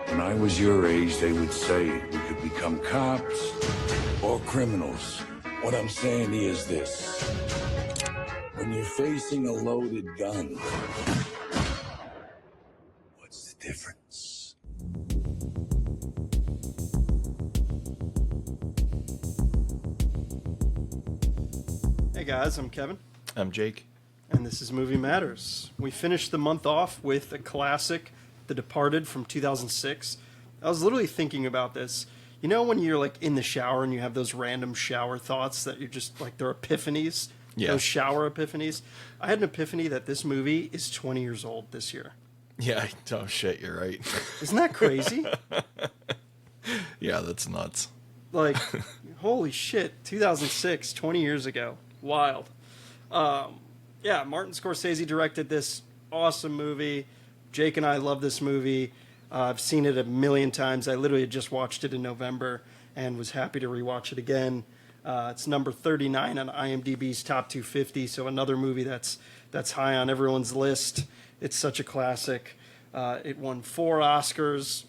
When I was your age, they would say we could become cops or criminals. What I'm saying is this. When you're facing a loaded gun, what's the difference? Hey guys, I'm Kevin. I'm Jake. And this is Movie Matters. We finished the month off with a classic, The Departed from 2006. I was literally thinking about this. You know when you're like in the shower and you have those random shower thoughts that you're just like, they're epiphanies? Yeah. Those shower epiphanies. I had an epiphany that this movie is 20 years old this year. Yeah, oh shit, you're right. Isn't that crazy? Yeah, that's nuts. Like, holy shit, 2006, 20 years ago. Wild. Yeah, Martin Scorsese directed this awesome movie. Jake and I love this movie. I've seen it a million times. I literally just watched it in November and was happy to rewatch it again. It's number 39 on IMDb's top 250, so another movie that's high on everyone's list. It's such a classic. It won 4 Oscars: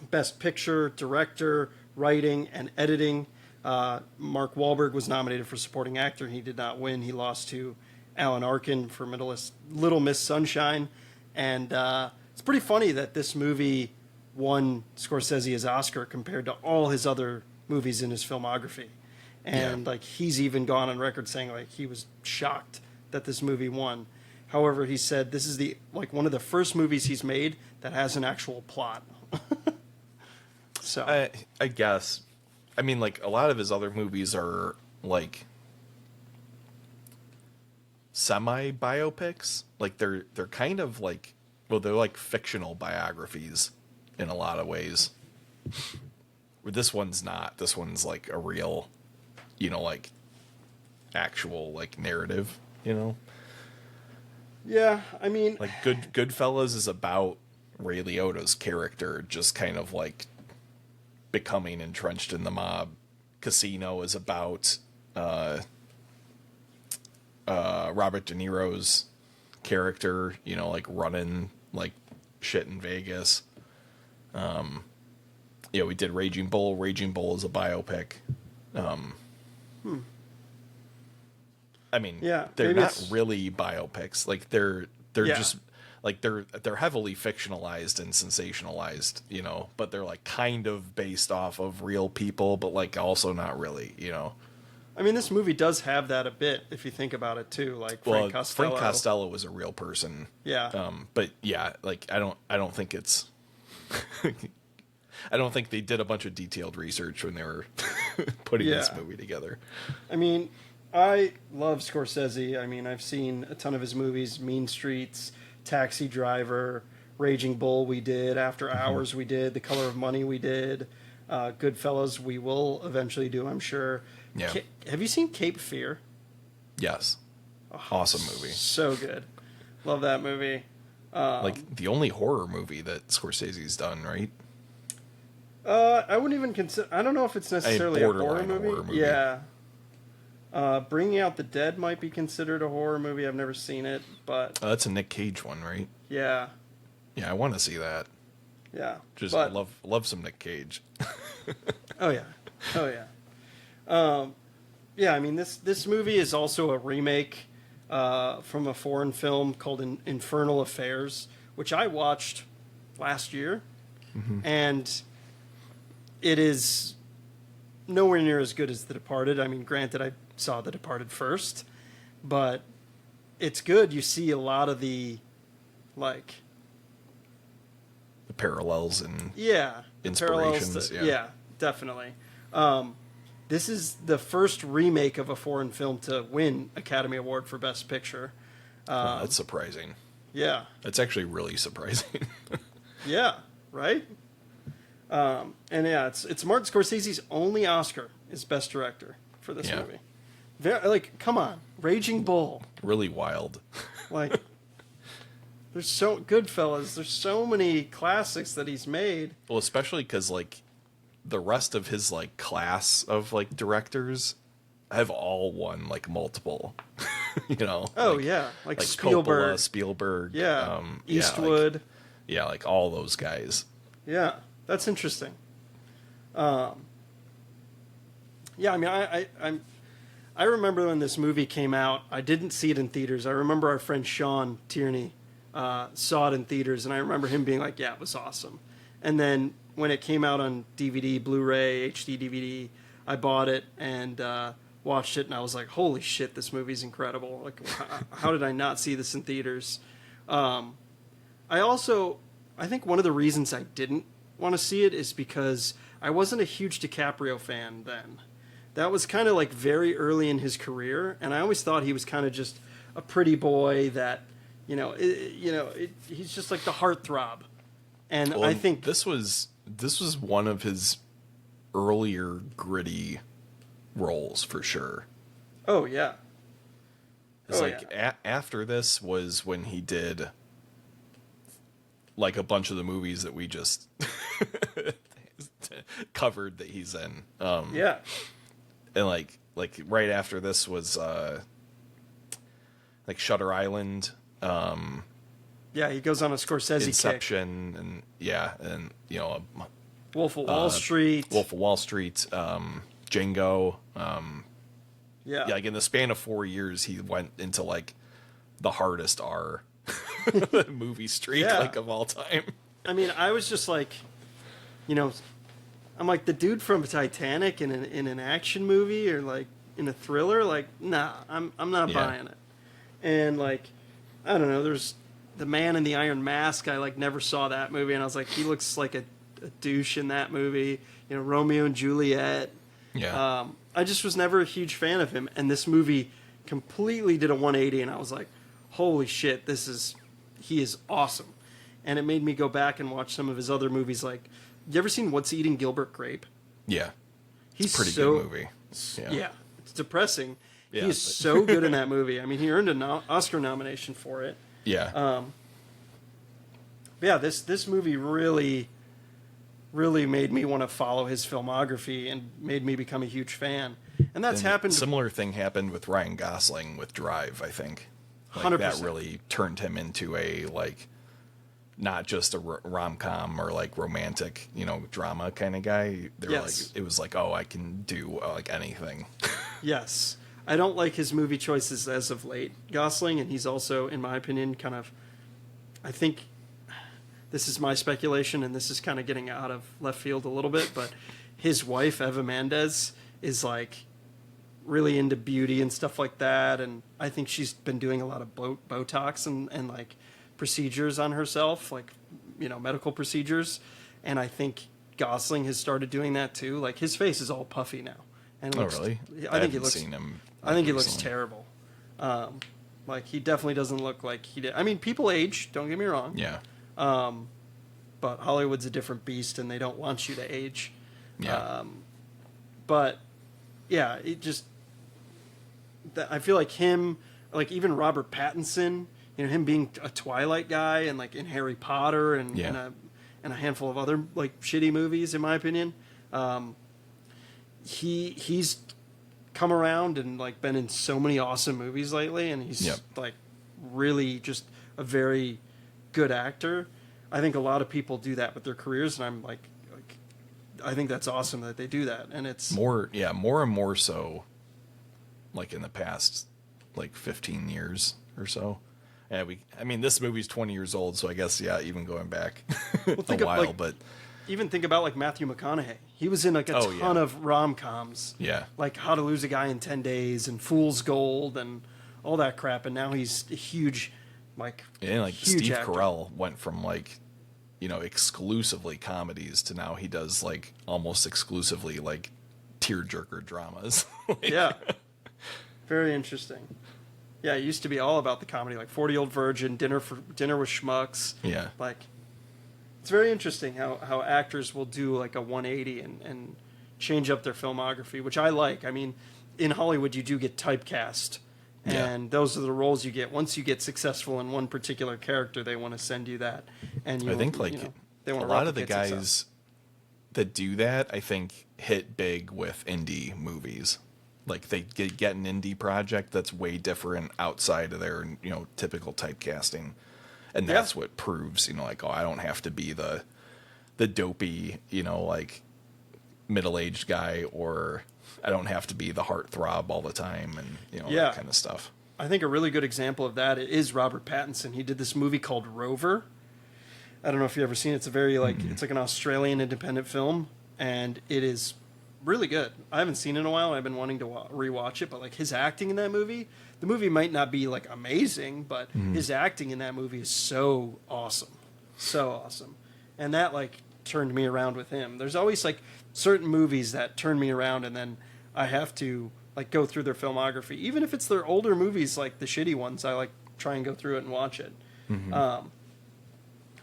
Best Picture, Director, Writing, and Editing. Mark Wahlberg was nominated for Supporting Actor. He did not win. He lost to Alan Arkin for Little Miss Sunshine. And it's pretty funny that this movie won Scorsese his Oscar compared to all his other movies in his filmography. And like he's even gone on record saying like he was shocked that this movie won. However, he said this is one of the first movies he's made that has an actual plot. So I guess. I mean, like, a lot of his other movies are, like, semi-biopics. Like, they're kind of, like, well, they're, like, fictional biographies in a lot of ways. This one's not. This one's, like, a real, like, actual, like, narrative, Yeah, I mean... Like, Goodfellas is about Ray Liotta's character just kind of, like, becoming entrenched in the mob. Casino is about Robert De Niro's character, like running like shit in Vegas. We did Raging Bull. Raging Bull is a biopic. I mean, they're not really biopics. Like they're just like they're heavily fictionalized and sensationalized, but they're like kind of based off of real people, but like also not really, I mean, this movie does have that a bit if you think about it too. Like Frank Costello. Frank Costello was a real person. Yeah. But yeah, like I don't think it's. I don't think they did a bunch of detailed research when they were putting this movie together. I mean, I love Scorsese. I mean, I've seen a ton of his movies: Mean Streets, Taxi Driver, Raging Bull we did, After Hours we did, The Color of Money we did, Goodfellas we will eventually do, I'm sure. Yeah. Have you seen Cape Fear? Yes. Awesome movie. So good. Love that movie. Like the only horror movie that Scorsese's done, right? I wouldn't even consider... I don't know if it's necessarily a horror movie. Yeah. Bringing Out the Dead might be considered a horror movie. I've never seen it, but... that's a Nick Cage one, right? Yeah. Yeah, I want to see that. Yeah. Love some Nick Cage. Oh, yeah. Oh, yeah. Yeah, I mean, this movie is also a remake from a foreign film called Infernal Affairs, which I watched last year. Mm-hmm. And it is nowhere near as good as The Departed. I mean, granted, I saw The Departed first, but it's good. You see a lot of the parallels and Parallels inspirations. yeah, definitely. This is the first remake of a foreign film to win Academy Award for Best Picture. That's surprising. Yeah. That's actually really surprising. Yeah, right? And yeah, it's Martin Scorsese's only Oscar is Best Director for this movie. Come on, Raging Bull. Really wild. Like, there's so Goodfellas. There's so many classics that he's made. Well, especially because like the rest of his like class of like directors have all won like multiple. Oh yeah, like Spielberg, Coppola, Spielberg. Yeah, Eastwood. Like all those guys. Yeah, that's interesting. Yeah, I mean, I remember when this movie came out. I didn't see it in theaters. I remember our friend Sean Tierney saw it in theaters, and I remember him being like, "Yeah, it was awesome." And then when it came out on DVD, Blu-ray, HD DVD, I bought it and watched it, and I was like, "Holy shit, this movie's incredible!" Like, how did I not see this in theaters? I think one of the reasons I didn't want to see it is because I wasn't a huge DiCaprio fan then. That was kind of like very early in his career, and I always thought he was kind of just a pretty boy that, he's just like the heartthrob. And Well, I think this was one of his earlier gritty roles for sure. oh yeah, It's Oh, like after this was when he did like a bunch of the movies that we just covered that he's in. yeah, And like right after this was like Shutter Island, yeah. He goes on a Scorsese kick. Inception, and Wolf of Wall Street. Wolf of Wall Street, Django. Yeah, Yeah, like in the span of 4 years, he went into like the hardest R movie streak Yeah. like of all time. I mean, I was just like, I'm like the dude from Titanic in an action movie or like in a thriller. Like, nah, I'm not Yeah. buying it. And like, I don't know. There's the Man in the Iron Mask. I like never saw that movie, and I was like, he looks like a douche in that movie. Romeo and Juliet. Yeah. I just was never a huge fan of him, and this movie completely did a 180, and I was like, holy shit, he is awesome. And it made me go back and watch some of his other movies. Like, you ever seen What's Eating Gilbert Grape? Yeah. He's Pretty so, good movie. Yeah, it's depressing. Yeah, he is but- so good in that movie. I mean, he earned an Oscar nomination for it. Yeah. But yeah, this movie really, really made me want to follow his filmography and made me become a huge fan. And that's And happened. Similar thing happened with Ryan Gosling with Drive, I think. Like 100%. that really turned him into a like not just a rom-com or like romantic, drama kind of guy. They were Yes. like, it was like, oh, I can do like anything. Yes. I don't like his movie choices as of late, Gosling, and he's also, in my opinion, kind of, I think, this is my speculation, and this is kind of getting out of left field a little bit, but his wife, Eva Mendes, is like really into beauty and stuff like that, and I think she's been doing a lot of Botox and like procedures on herself, like, medical procedures, and I think Gosling has started doing that too. Like, his face is all puffy now. And it Oh, looks, really? I think he haven't looks. seen him. I think he looks recently. terrible. Like, he definitely doesn't look like he did. I mean, people age. Don't get me wrong. Yeah. But Hollywood's a different beast, and they don't want you to age. Yeah. But yeah, it just. I feel like him, like even Robert Pattinson, him being a Twilight guy, and like in Harry Potter, and Yeah. and a handful of other like shitty movies, in my opinion. He's come around and like been in so many awesome movies lately, and he's Yep. like really just a very good actor. I think a lot of people do that with their careers, and I'm like I think that's awesome that they do that, and it's more and more so like in the past like 15 years or so. Yeah, this movie's 20 years old, so I guess even going back a think of, while, like, but even think about like Matthew McConaughey. He was in like a Oh, ton yeah. of rom-coms. yeah. Like How to Lose a Guy in 10 Days and Fool's Gold and all that crap, and now he's a huge And like huge Steve actor. Carell went from like exclusively comedies to now he does like almost exclusively like tearjerker dramas. Yeah. Very interesting. Yeah, it used to be all about the comedy, like 40-Year-Old Virgin, Dinner with Schmucks. Yeah. Like, it's very interesting how actors will do like a 180 and change up their filmography, which I like. I mean, in Hollywood, you do get typecast, and those are the roles you get. Once you get successful in one particular character, they want to send you that. And I think like they a want lot of the replicate guys success. that do that, I think, hit big with indie movies. Like they get an indie project that's way different outside of their typical typecasting, and that's what proves like, oh, I don't have to be the the dopey, like middle-aged guy, or I don't have to be the heartthrob all the time, and that kind of stuff. I think a really good example of that is Robert Pattinson. He did this movie called Rover. I don't know if you've ever seen it. It's a very it's like an Australian independent film, and it is really good. I haven't seen it in a while. I've been wanting to rewatch it, but like his acting in that movie, the movie might not be like amazing, but his acting in that movie is so awesome. So awesome. And that like turned me around with him. There's always like certain movies that turn me around, and then I have to like go through their filmography. Even if it's their older movies, like the shitty ones, I like try and go through it and watch it.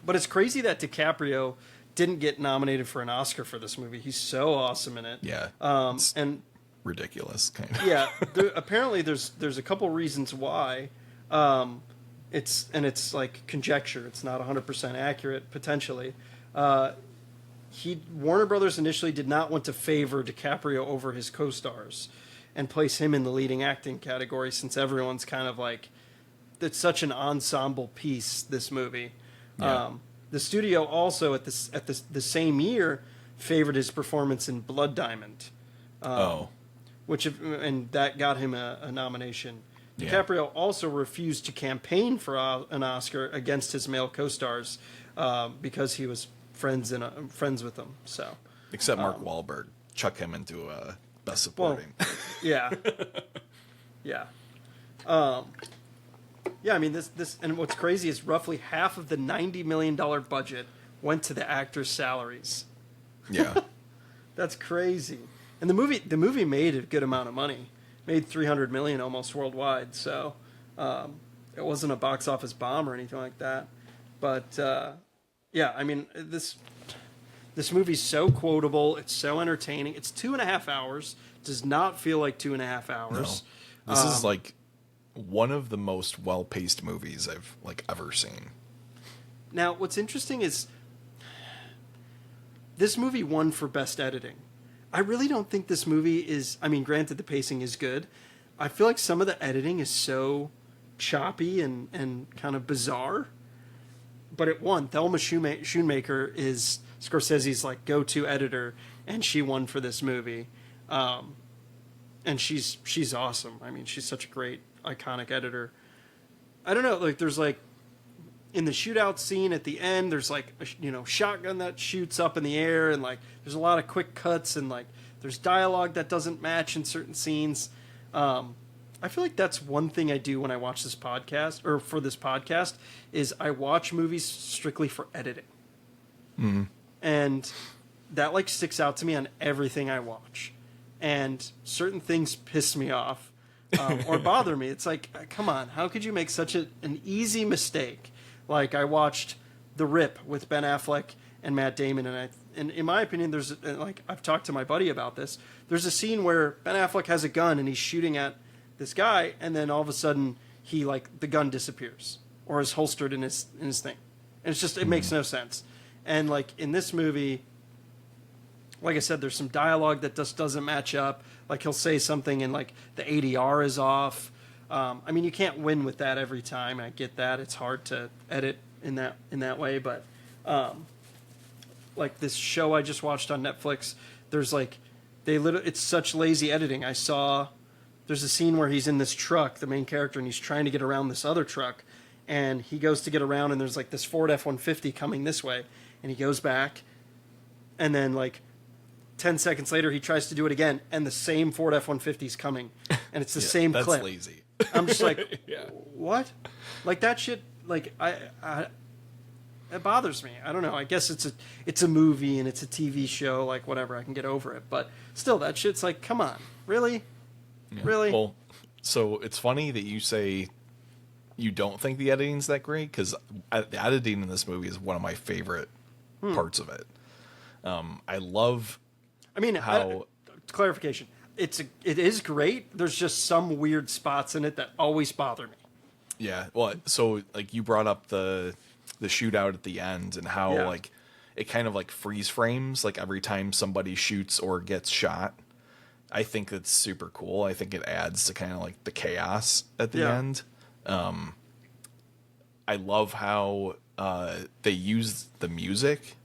But it's crazy that DiCaprio didn't get nominated for an Oscar for this movie. He's so awesome in it. Yeah. And ridiculous, kind of. yeah, apparently there's a couple reasons why. It's like conjecture. It's not 100% accurate potentially. Warner Brothers initially did not want to favor DiCaprio over his co-stars and place him in the leading acting category, since everyone's kind of like, it's such an ensemble piece, this movie. Yeah. The studio also at the same year favored his performance in Blood Diamond, and that got him a nomination. Yeah. DiCaprio also refused to campaign for an Oscar against his male co-stars because he was friends with them. So, except Mark Wahlberg, chuck him into best supporting. Well, yeah, yeah. Yeah, I mean, this, and what's crazy is roughly half of the $90 million budget went to the actors' salaries. Yeah. That's crazy. And the movie made a good amount of money. Made $300 million almost worldwide, so it wasn't a box office bomb or anything like that. But yeah, I mean, this movie's so quotable, it's so entertaining. It's 2.5 hours. Does not feel like 2.5 hours. No. This is like one of the most well-paced movies I've like ever seen. Now, what's interesting is this movie won for best editing. I really don't think this movie is, I mean, granted the pacing is good. I feel like some of the editing is so choppy and kind of bizarre. But it won. Thelma Schoonmaker is Scorsese's like go-to editor, and she won for this movie. And she's awesome. I mean, she's such a great, iconic editor. I don't know, like there's like in the shootout scene at the end, there's like a shotgun that shoots up in the air, and like there's a lot of quick cuts, and like there's dialogue that doesn't match in certain scenes. I feel like that's one thing I do when I watch this podcast, or for this podcast, is I watch movies strictly for editing. Mm-hmm. And that like sticks out to me on everything I watch. And certain things piss me off or bother me. It's like, come on, how could you make such an easy mistake? Like I watched The Rip with Ben Affleck and Matt Damon, and in my opinion, there's like I've talked to my buddy about this. There's a scene where Ben Affleck has a gun and he's shooting at this guy, and then all of a sudden the gun disappears or is holstered in his thing, and it's just it makes no sense. And like in this movie, like I said, there's some dialogue that just doesn't match up. Like he'll say something and like the ADR is off. I mean, you can't win with that every time. I get that. It's hard to edit in that way. But like this show I just watched on Netflix, there's like it's such lazy editing. There's a scene where he's in this truck, the main character, and he's trying to get around this other truck, and he goes to get around, and there's like this Ford F-150 coming this way, and he goes back, and then like 10 seconds later, he tries to do it again, and the same Ford F-150 is coming, and it's the same that's clip. That's lazy. I'm just like, yeah. What? Like that shit. Like it bothers me. I don't know. I guess it's a movie and it's a TV show. Like whatever, I can get over it. But still, that shit's like, come on, really, Yeah. really. Well, so it's funny that you say you don't think the editing's that great, because the editing in this movie is one of my favorite parts of it. I love. I mean, how clarification. It is great. There's just some weird spots in it that always bother me. Yeah. Well, so like you brought up the shootout at the end, and how like it kind of like freeze frames like every time somebody shoots or gets shot. I think that's super cool. I think it adds to kind of like the chaos at the end. I love how they use the music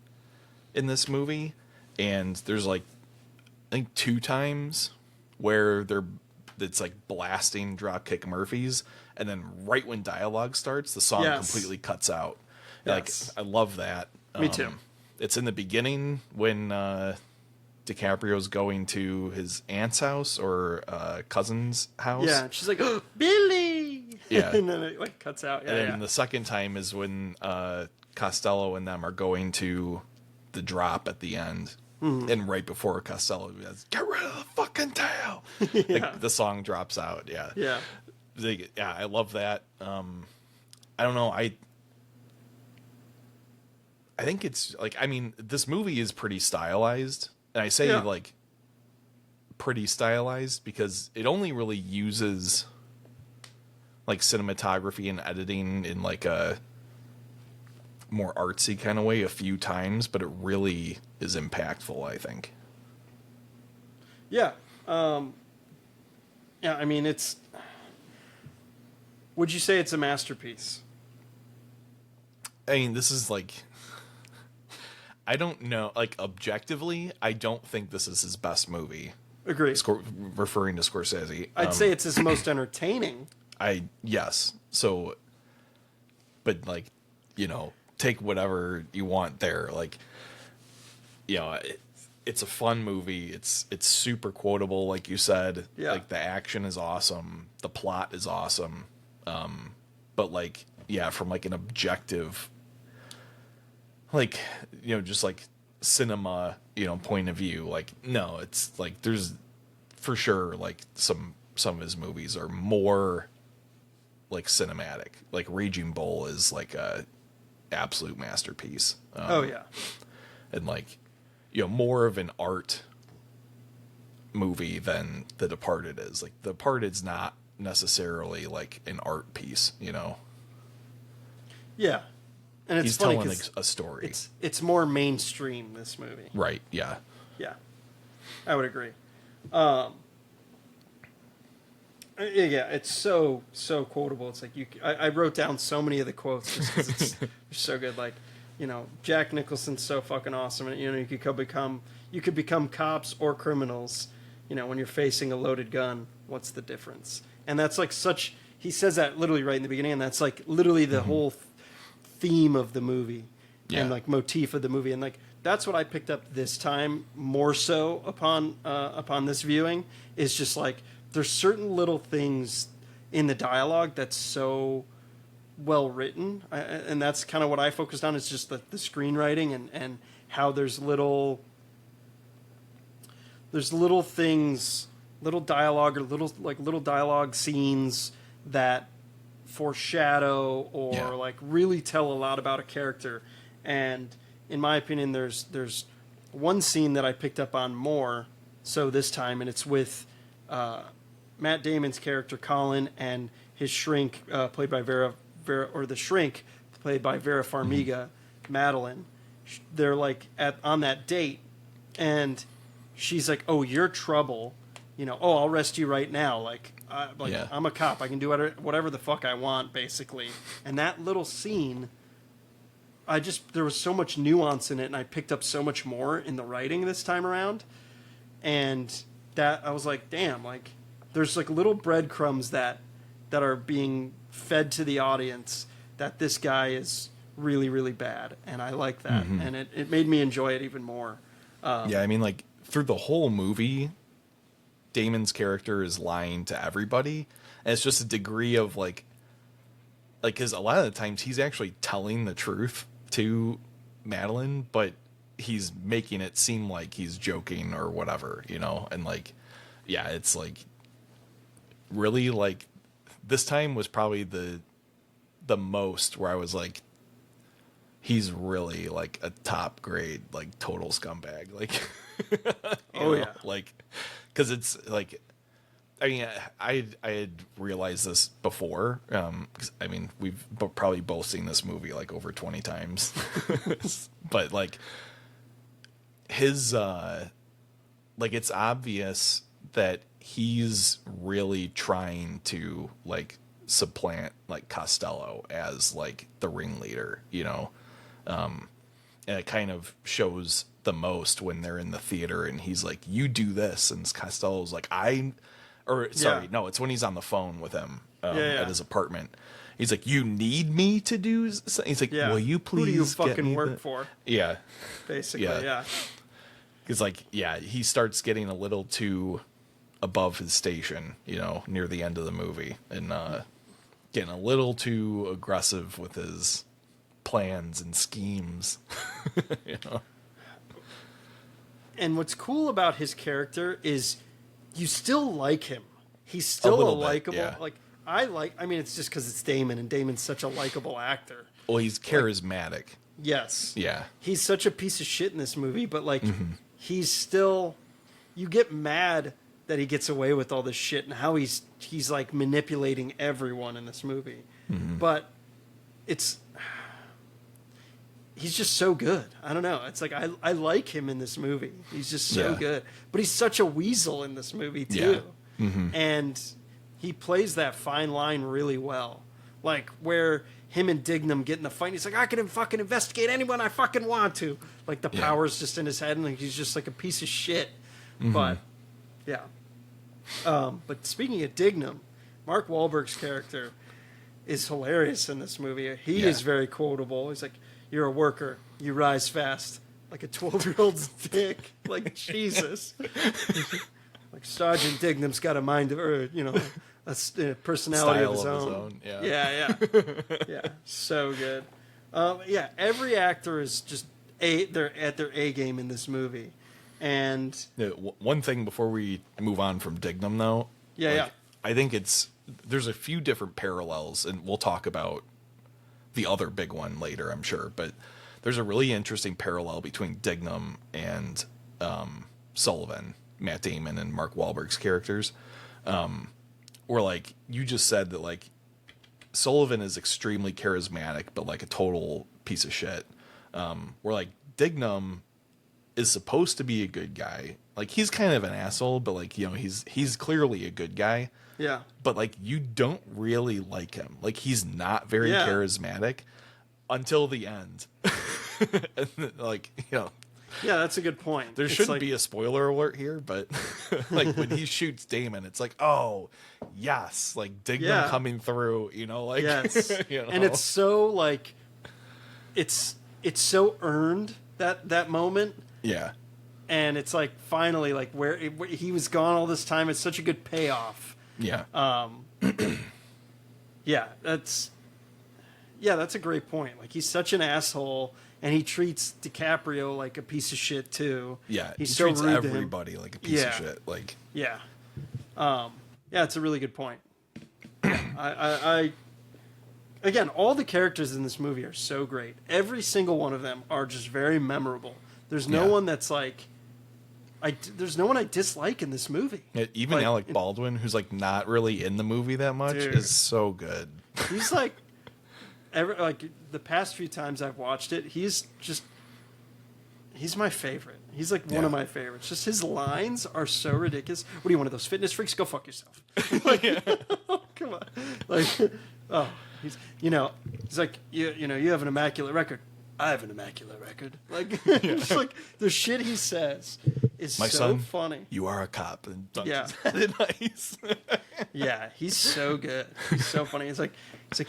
in this movie, and there's like I think 2 times where it's like blasting Dropkick Murphys, and then right when dialogue starts, the song completely cuts out. Yes. Like I love that. Me too. It's in the beginning when DiCaprio's going to his aunt's house or cousin's house. Yeah, she's like, oh, Billy. Yeah. And then it like cuts out. Yeah, And then the second time is when Costello and them are going to the drop at the end. And right before Costello goes, get rid of the fucking tail. The song drops out. Yeah. Yeah. I love that. I don't know. I think it's like, I mean, this movie is pretty stylized. And I say like pretty stylized because it only really uses like cinematography and editing in like a more artsy kind of way a few times, but it really is impactful, I think. Yeah. I mean, would you say it's a masterpiece? I mean, this is like, I don't know, like objectively, I don't think this is his best movie. Agreed. Referring to Scorsese. I'd say it's his most entertaining. Yes. So, but like, you know, take whatever you want there. Like, you know, it's a fun movie. It's super quotable, like you said. Yeah. Like the action is awesome. The plot is awesome. But like, yeah, from like an objective, like, you know, just like cinema, you know, point of view, like, no, it's like there's for sure like some of his movies are more like cinematic. Like Raging Bull is like a absolute masterpiece. And like, you know, more of an art movie than The Departed is. Like The Departed's not necessarily like an art piece, you know. Yeah. And it's he's funny telling 'cause a story. It's more mainstream, this movie. Right, yeah. Yeah. I would agree. Yeah, it's so quotable. It's like I wrote down so many of the quotes just 'cause it's so good. Like, you know, Jack Nicholson's so fucking awesome, and you know, you could become cops or criminals. You know, when you're facing a loaded gun, what's the difference? And that's like he says that literally right in the beginning, and that's like literally the whole theme of the movie and like motif of the movie, and like that's what I picked up this time more so upon this viewing is just like there's certain little things in the dialogue that's so well written, and that's kind of what I focused on is just the screenwriting and how there's little things, little dialogue or little dialogue scenes that foreshadow or like really tell a lot about a character. And in my opinion, there's one scene that I picked up on more so this time, and it's with Matt Damon's character Colin and his shrink played by Vera Farmiga, Madeline. They're like on that date, and she's like, "Oh, you're trouble," you know. "Oh, I'll arrest you right now." Like I'm a cop. I can do whatever the fuck I want, basically. And that little scene, there was so much nuance in it, and I picked up so much more in the writing this time around. And that I was like, damn, like there's like little breadcrumbs that are being fed to the audience that this guy is really, really bad, and I like that, and it made me enjoy it even more. Yeah, I mean, like through the whole movie, Damon's character is lying to everybody, and it's just a degree of like because a lot of the times he's actually telling the truth to Madeline, but he's making it seem like he's joking or whatever, you know. And like, yeah, it's like really like this time was probably the most where I was like, he's really like a top grade, like total scumbag. Like, yeah. Like, cause it's like, I mean, I had realized this before. 'Cause, I mean, we've probably both seen this movie like over 20 times, but like his, like it's obvious that he's really trying to like supplant like Costello as like the ringleader, you know? And it kind of shows the most when they're in the theater and he's like, you do this. And Costello's like, no, it's when he's on the phone with him at his apartment. He's like, you need me to do something? He's like, will you please Who do you get fucking me work for? Yeah. Basically, yeah. He's like, he starts getting a little too above his station, near the end of the movie. And getting a little too aggressive with his plans and schemes. And what's cool about his character is you still like him. He's still a likable. Yeah. Like it's just because it's Damon, and Damon's such a likable actor. Well, he's charismatic. Yes. Yeah. He's such a piece of shit in this movie, but he's still. You get mad that he gets away with all this shit and how he's like manipulating everyone in this movie, but he's just so good. I don't know. It's like I like him in this movie. He's just so good. But he's such a weasel in this movie too. Yeah. And he plays that fine line really well. Like where him and Dignam get in the fight, he's like, I can fucking investigate anyone I fucking want to. Like the power's just in his head and like, he's just like a piece of shit. But yeah. But speaking of Dignam, Mark Wahlberg's character is hilarious in this movie. He is very quotable. He's like, you're a worker. You rise fast. Like a 12-year-old's dick. Like, Jesus. Like, Sergeant Dignam's got a mind of, or, a personality of his own. Yeah. Yeah. So good. Every actor is just they're at their A game in this movie. And one thing before we move on from Dignam, though. I think there's a few different parallels, and we'll talk about the other big one later, I'm sure. But there's a really interesting parallel between Dignam and Sullivan, Matt Damon, and Mark Wahlberg's characters. Where, like, you just said that, like, Sullivan is extremely charismatic, but, like, a total piece of shit. Where, like, Dignam is supposed to be a good guy. Like, he's kind of an asshole, but, like, he's clearly a good guy. Yeah. But, like, you don't really like him. Like, he's not very charismatic until the end. And, like, Yeah, that's a good point. There shouldn't be a spoiler alert here, but, like, when he shoots Damon, it's like, oh, yes. Like, Dignam coming through, like... Yes. And it's so, like... It's so earned, that moment. Yeah. And it's like, finally, like, where he was gone all this time, it's such a good payoff. Yeah. That's a great point. Like, he's such an asshole, and he treats DiCaprio like a piece of shit too. Yeah, he so treats everybody like a piece of shit. Like, it's a really good point. I again, all the characters in this movie are so great. Every single one of them are just very memorable. There's no one that's like. There's no one I dislike in this movie. Even like, Alec Baldwin, who's like not really in the movie that much, is so good. He's like, the past few times I've watched it, he's my favorite. He's like one of my favorites. Just his lines are so ridiculous. What are you, one of those fitness freaks? Go fuck yourself. Like, come on. Like, he's like, you have an immaculate record. I have an immaculate record. Like, just like the shit he says is My so son, funny. You are a cop. And Yeah. Nice. Yeah, he's so good. He's so funny. He's like, did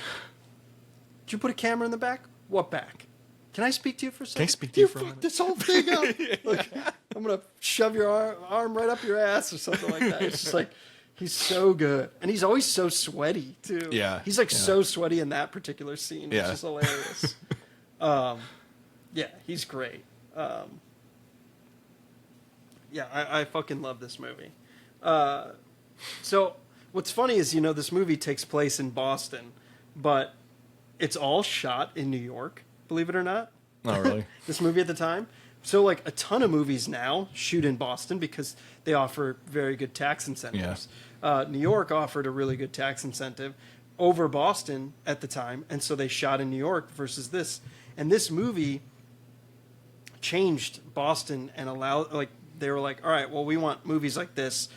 you put a camera in the back? What back? Can I speak to you for a second? Can I speak to you for a minute? This whole thing up. Like, I'm gonna shove your arm right up your ass or something like that. It's just like, he's so good, and he's always so sweaty too. Yeah, he's like so sweaty in that particular scene. It's just hilarious. He's great. I fucking love this movie. So what's funny is, this movie takes place in Boston, but it's all shot in New York, believe it or not. Oh, really? This movie at the time. So, like, a ton of movies now shoot in Boston because they offer very good tax incentives. Yeah. New York offered a really good tax incentive over Boston at the time, and so they shot in New York versus this. And this movie changed Boston and allowed, like, they were like, all right, well, we want movies like this,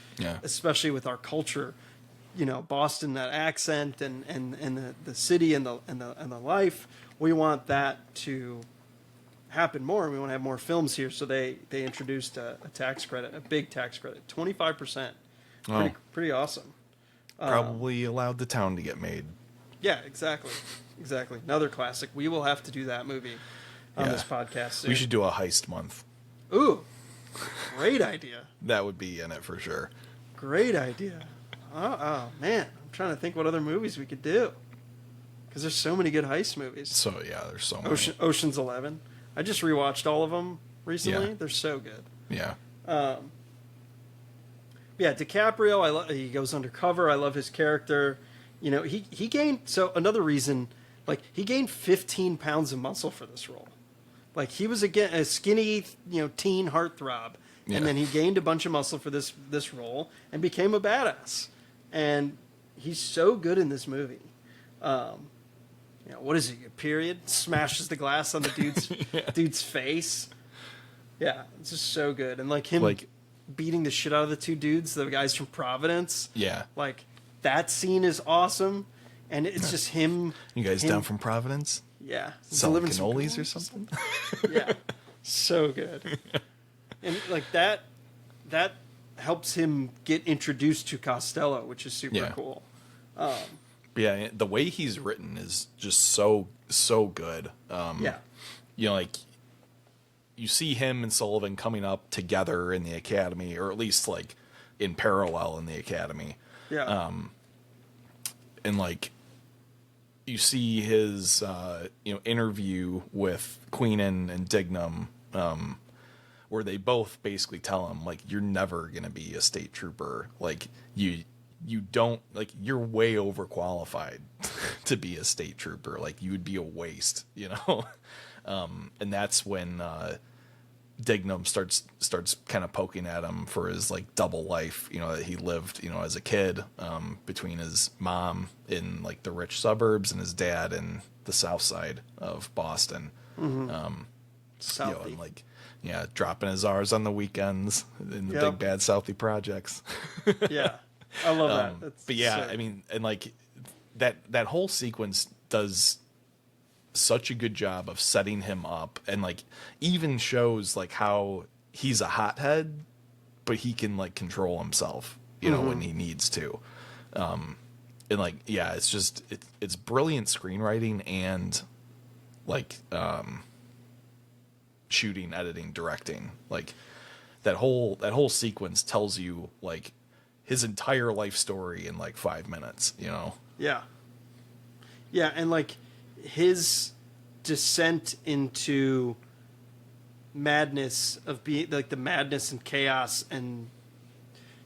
especially with our culture. Boston, that accent and the city and the life. We want that to happen more. We want to have more films here, so they introduced a tax credit, a big tax credit, 25%. Pretty awesome. Probably allowed the town to get made. Yeah, exactly. Another classic. We will have to do that movie on this podcast soon. We should do a heist month. Ooh, great idea. That would be in it for sure. Great idea. Oh man, I'm trying to think what other movies we could do. Because there's so many good heist movies. So yeah, there's so many. Ocean's 11. I just rewatched all of them recently. Yeah. They're so good. Yeah. Yeah, DiCaprio. He goes undercover. I love his character. You know, he gained. So another reason, like he gained 15 pounds of muscle for this role. Like he was again a skinny, teen heartthrob, and then he gained a bunch of muscle for this role and became a badass. And he's so good in this movie. What is it? A period smashes the glass on the dude's face. Yeah, it's just so good. And like him beating the shit out of the two dudes, the guys from Providence. Yeah. Like that scene is awesome. And it's just him. You guys down from Providence? Yeah. Selling cannolis or something? Yeah. So good. And like that helps him get introduced to Costello, which is super cool. Yeah, the way he's written is just so good. Like you see him and Sullivan coming up together in the academy, or at least like in parallel in the academy. Yeah. And like you see his interview with Queenan and Dignam, where they both basically tell him like you're never gonna be a state trooper. Like you don't, like, you're way overqualified to be a state trooper. Like you would be a waste, and that's when Dignam starts kind of poking at him for his like double life, that he lived, as a kid, between his mom in like the rich suburbs and his dad in the south side of Boston. Mm-hmm. And like, dropping his R's on the weekends in the big bad Southie projects. Yeah. I love that. That's but yeah, sick. I mean, and like that whole sequence does such a good job of setting him up, and like even shows like how he's a hothead, but he can like control himself, when he needs to. And like, yeah, it's just it's brilliant screenwriting and like shooting, editing, directing. Like that whole sequence tells you like his entire life story in like 5 minutes, Yeah. Yeah, and like his descent into madness of being like the madness and chaos and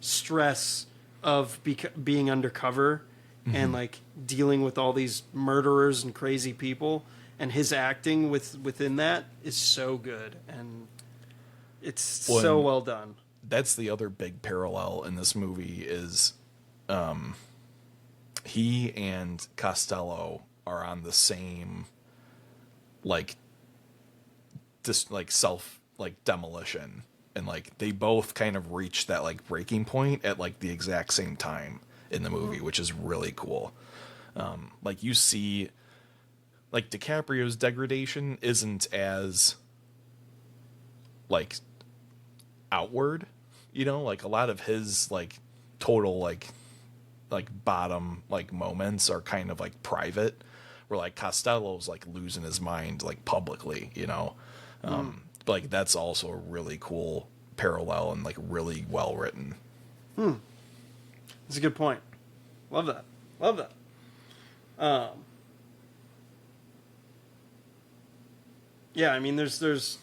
stress of being undercover and like dealing with all these murderers and crazy people, and his acting within that is so good, and it's so well done. That's the other big parallel in this movie is he and Costello are on the same like self like demolition, and like they both kind of reach that like breaking point at like the exact same time in the movie, which is really cool. Like you see like DiCaprio's degradation isn't as like outward, like a lot of his like total like bottom like moments are kind of like private, where like Costello's like losing his mind like publicly, but like that's also a really cool parallel and like really well written. That's a good point. Love that. Yeah, I mean there's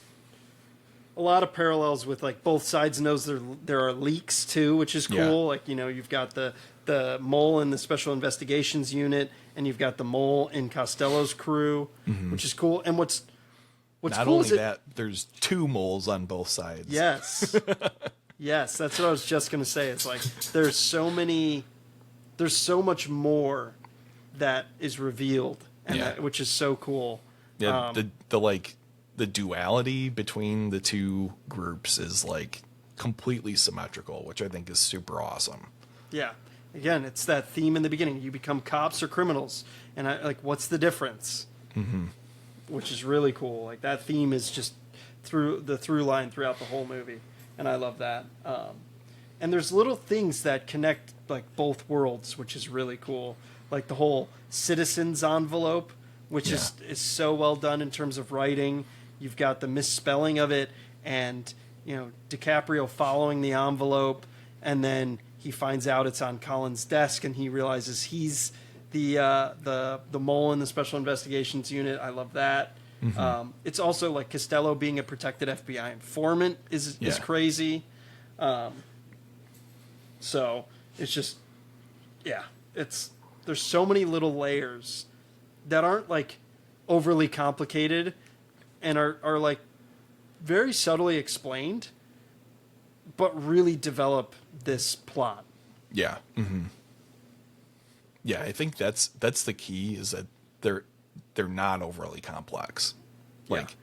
a lot of parallels with like both sides knows there are leaks too, which is cool. Yeah. Like, you've got the mole in the special investigations unit, and you've got the mole in Costello's crew, which is cool. And what's not cool only is that, there's two moles on both sides. Yes. Yes, that's what I was just going to say. It's like there's so much more that is revealed, and which is so cool. Yeah, the duality between the two groups is like completely symmetrical, which I think is super awesome. Yeah. Again, it's that theme in the beginning. You become cops or criminals, and what's the difference? which is really cool. Like that theme is just through line throughout the whole movie, and I love that. And there's little things that connect like both worlds, which is really cool. Like the whole citizens envelope, which is so well done in terms of writing. You've got the misspelling of it, and DiCaprio following the envelope, and then he finds out it's on Colin's desk, and he realizes he's the mole in the Special Investigations Unit. I love that. Mm-hmm. It's also like Costello being a protected FBI informant is crazy. So it's just, there's so many little layers that aren't like overly complicated and are like very subtly explained, but really develop this plot. Yeah. Mm-hmm. Yeah, I think that's the key, is that they're not overly complex. Like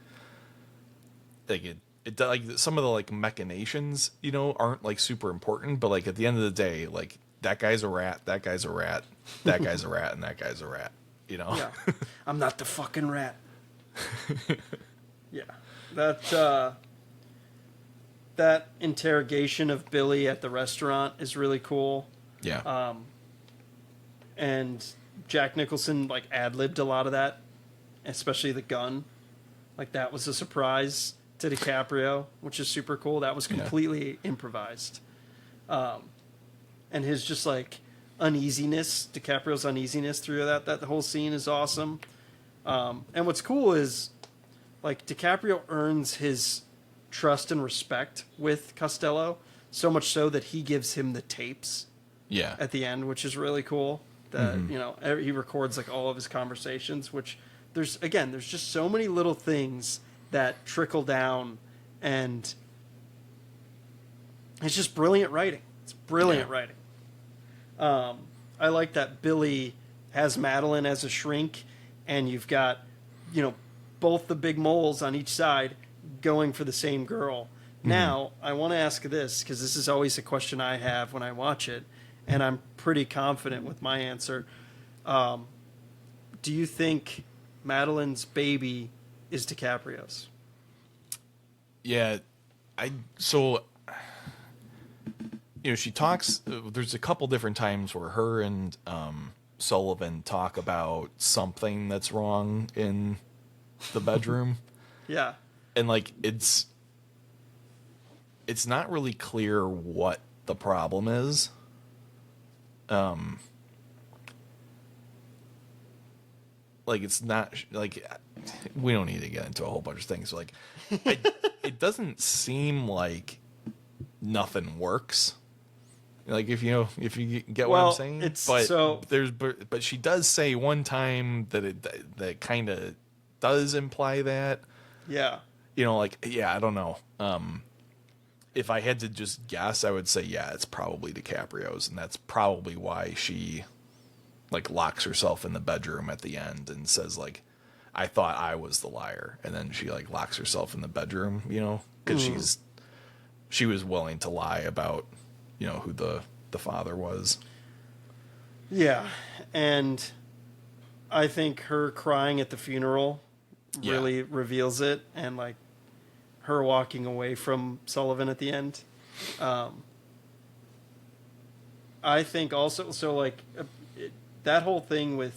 like some of the like machinations, aren't like super important, but like at the end of the day, like that guy's a rat, that guy's a rat, that guy's a rat, and that guy's a rat, Yeah. I'm not the fucking rat. Yeah. That interrogation of Billy at the restaurant is really cool. Yeah. And Jack Nicholson like ad-libbed a lot of that, especially the gun. Like that was a surprise to DiCaprio, which is super cool. That was completely improvised. And his just like uneasiness, DiCaprio's uneasiness through that whole scene is awesome. And what's cool is like DiCaprio earns his trust and respect with Costello, so much so that he gives him the tapes at the end, which is really cool. That he records like all of his conversations, which there's just so many little things that trickle down, and it's just brilliant writing. It's brilliant writing. I like that Billy has Madeline as a shrink, and you've got both the big moles on each side going for the same girl. Mm-hmm. Now, I want to ask this, because this is always a question I have when I watch it, and I'm pretty confident with my answer. Do you think Madeline's baby is DiCaprio's? Yeah, she talks, there's a couple different times where her and Sullivan talk about something that's wrong in the bedroom. Yeah. And like it's not really clear what the problem is. Like it's not like, we don't need to get into a whole bunch of things. Like it doesn't seem like nothing works. Like if you get what I'm saying, but she does say one time that kind of does imply that. Yeah. I don't know. If I had to just guess, I would say, it's probably DiCaprio's, and that's probably why she like locks herself in the bedroom at the end and says like, I thought I was the liar. And then she like locks herself in the bedroom, because she was willing to lie about, who the father was. Yeah. And I think her crying at the funeral really reveals it, and like her walking away from Sullivan at the end. I think also, so like that whole thing with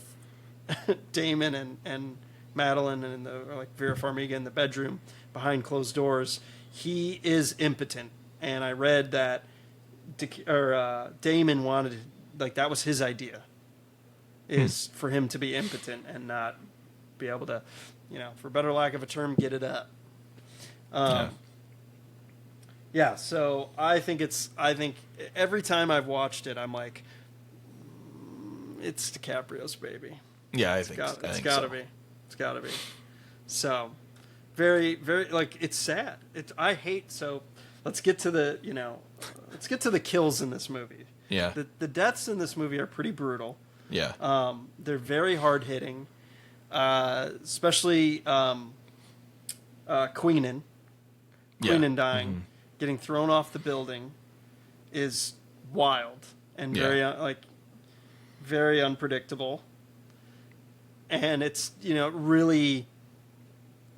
Damon and Madeline and like Vera Farmiga in the bedroom behind closed doors, he is impotent. And I read that Damon wanted, like that was his idea, is for him to be impotent and not be able to, for better lack of a term, get it up. So I think every time I've watched it, I'm like, it's DiCaprio's baby. Yeah, it's gotta be. It's gotta be. So, very, very, like, it's sad. Let's get to the kills in this movie. Yeah. The deaths in this movie are pretty brutal. Yeah. They're very hard hitting. Especially Queenan dying, getting thrown off the building, is wild and very unpredictable. And it's really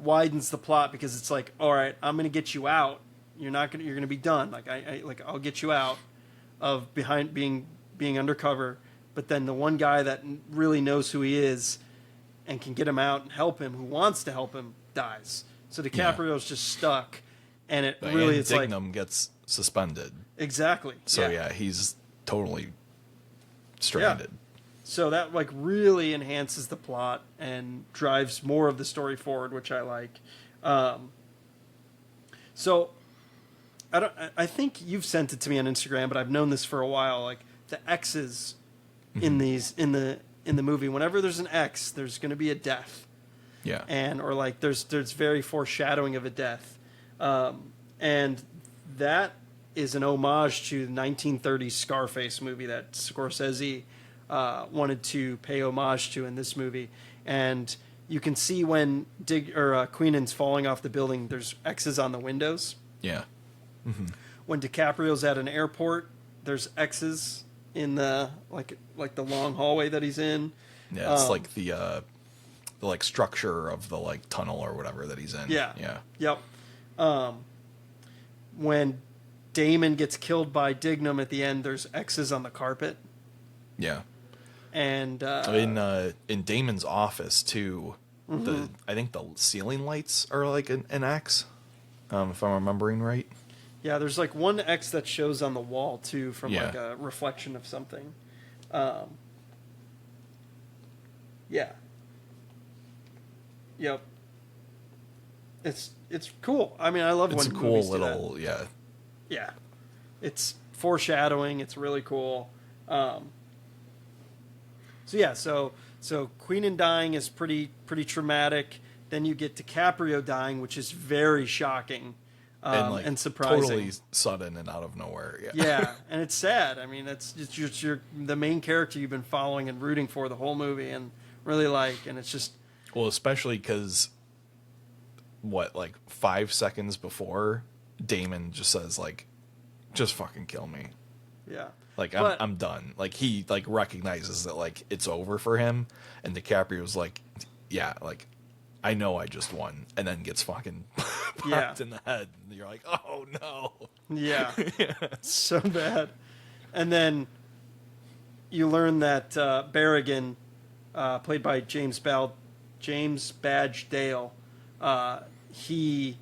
widens the plot because it's like, all right, I'm gonna get you out. You're gonna be done. Like I'll get you out of behind being undercover. But then the one guy that really knows who he is and can get him out and help him, who wants to help him, dies. So DiCaprio's just stuck, and it's Dignam gets suspended. Exactly. So he's totally stranded. Yeah. So that like really enhances the plot and drives more of the story forward, which I like. So I think you've sent it to me on Instagram, but I've known this for a while. Like the X's in the movie, whenever there's an X, there's going to be a death. Yeah. Or like there's very foreshadowing of a death. And that is an homage to the 1930s Scarface movie that Scorsese wanted to pay homage to in this movie. And you can see when Queenan's falling off the building, there's X's on the windows. Yeah. Mm-hmm. When DiCaprio's at an airport, there's X's in the like the long hallway that he's in. Yeah, it's like the like structure of the like tunnel or whatever that he's in. Yeah. Yeah. Yep. When Damon gets killed by Dignam at the end, there's X's on the carpet. Yeah. And in Damon's office too, I think the ceiling lights are like an X, if I'm remembering right. Yeah, there's like one X that shows on the wall too from like a reflection of something. Yeah. Yep. It's cool. I mean, I love it's when a cool movies do little that. Yeah. It's foreshadowing. It's really cool. So Queenan dying is pretty traumatic. Then you get DiCaprio dying, which is very shocking and surprising. Totally sudden and out of nowhere. Yeah. Yeah, and it's sad. I mean, it's you're the main character you've been following and rooting for the whole movie and really like, and it's just well, especially because like 5 seconds before, Damon just says like, "Just fucking kill me." Yeah. Like I'm done. Like he like recognizes that like it's over for him, and DiCaprio's like, yeah, like I know I just won, and then gets fucking popped in the head. And you're like, oh no. Yeah. So bad. And then you learn that Berrigan, played by James Badge Dale, he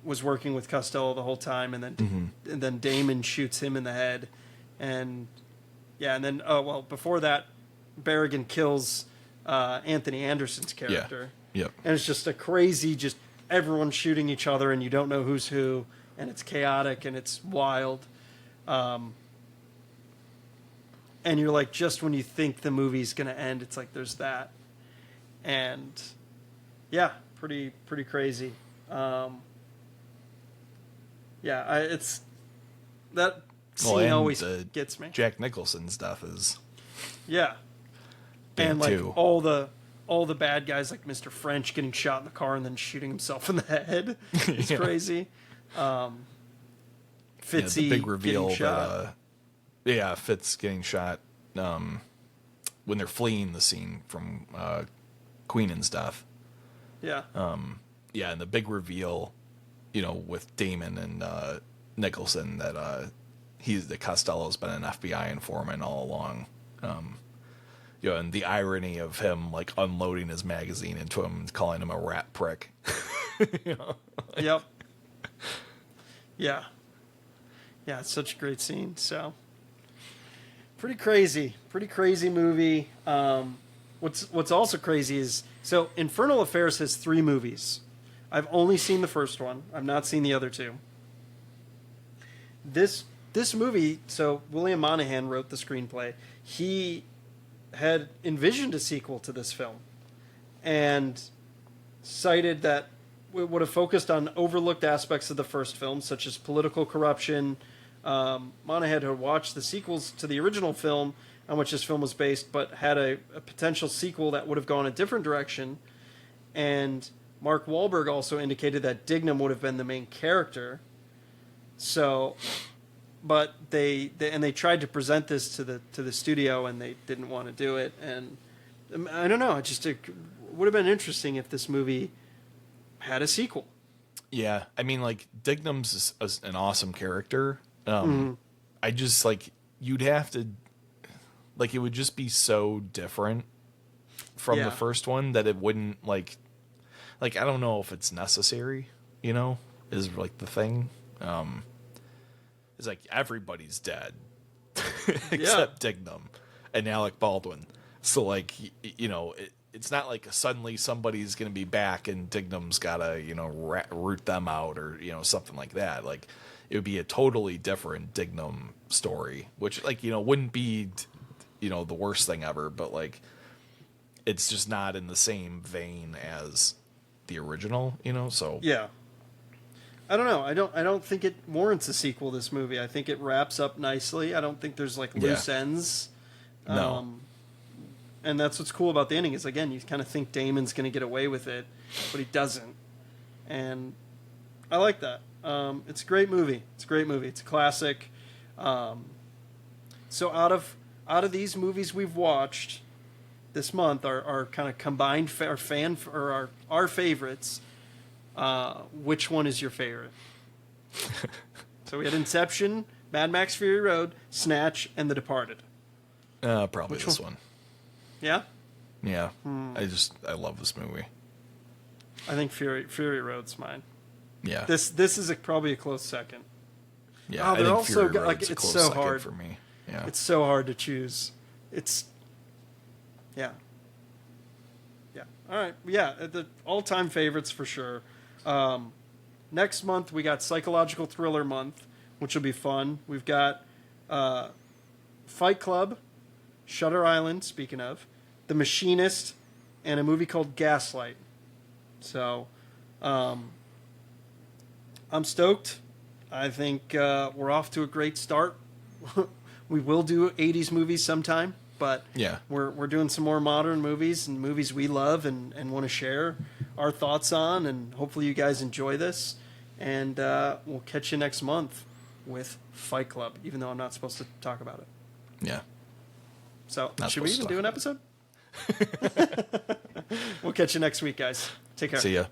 was working with Costello the whole time, and then Damon shoots him in the head. And then before that, Berrigan kills Anthony Anderson's character. Yeah. Yep. And it's just a crazy, just everyone shooting each other, and you don't know who's who, and it's chaotic and it's wild. And you're like, just when you think the movie's gonna end, it's like there's that, and yeah, pretty crazy. It's that. Scene always gets me. Jack Nicholson's death is and like too. all the bad guys like Mr. French getting shot in the car and then shooting himself in the head. It's crazy. Fitzy the big reveal getting shot. That Fitz getting shot when they're fleeing the scene from Queenan's death. Yeah. And the big reveal, with Damon and Nicholson that the Costello's been an FBI informant all along. And the irony of him like unloading his magazine into him and calling him a rat prick. Yep. Yeah. Yeah, it's such a great scene. So pretty crazy movie. What's also crazy is Infernal Affairs has 3 movies. I've only seen the first one. I've not seen the other 2. This movie, so William Monahan wrote the screenplay. He had envisioned a sequel to this film and cited that it would have focused on overlooked aspects of the first film, such as political corruption. Monahan had watched the sequels to the original film on which this film was based, but had a potential sequel that would have gone a different direction. And Mark Wahlberg also indicated that Dignam would have been the main character. So... But they tried to present this to the studio, and they didn't want to do it. And I don't know. It would have been interesting if this movie had a sequel. Yeah, I mean, like, Dignam's is an awesome character. I just, like, you'd have to, like, it would just be so different from the first one that it wouldn't, like, I don't know if it's necessary, you know, is, like, the thing. It's like, everybody's dead except Dignam and Alec Baldwin. So, like, you know, it's not like suddenly somebody's going to be back and Dignam's got to, you know, root them out or, you know, something like that. Like, it would be a totally different Dignam story, which, like, you know, wouldn't be, you know, the worst thing ever, but, like, it's just not in the same vein as the original, you know, so. Yeah. I don't know. I don't think it warrants a sequel, this movie. I think it wraps up nicely. I don't think there's, like, loose ends. No. And that's what's cool about the ending is, again, you kind of think Damon's going to get away with it, but he doesn't. And I like that. It's a great movie. It's a great movie. It's a classic. So out of these movies we've watched this month, our kind of combined our favorites, which one is your favorite? So we had Inception, Mad Max Fury Road, Snatch, and The Departed. Probably this one. Yeah? Yeah. I love this movie. I think Fury Road's mine. Yeah. This is probably a close second. Yeah, Oh, I think also Fury like Road's a it's close so second hard for me. Yeah. It's so hard to choose. Yeah. All right. Yeah, the all-time favorites for sure. Next month we got Psychological Thriller Month, which will be fun. We've got Fight Club, Shutter Island, speaking of, The Machinist, and a movie called Gaslight. So, I'm stoked. I think we're off to a great start. We will do 80s movies sometime, but yeah, we're doing some more modern movies and movies we love and want to share our thoughts on, and hopefully you guys enjoy this. And we'll catch you next month with Fight Club, even though I'm not supposed to talk about it. Yeah. So, Not should we even do an episode? We'll catch you next week, guys. Take care. See ya.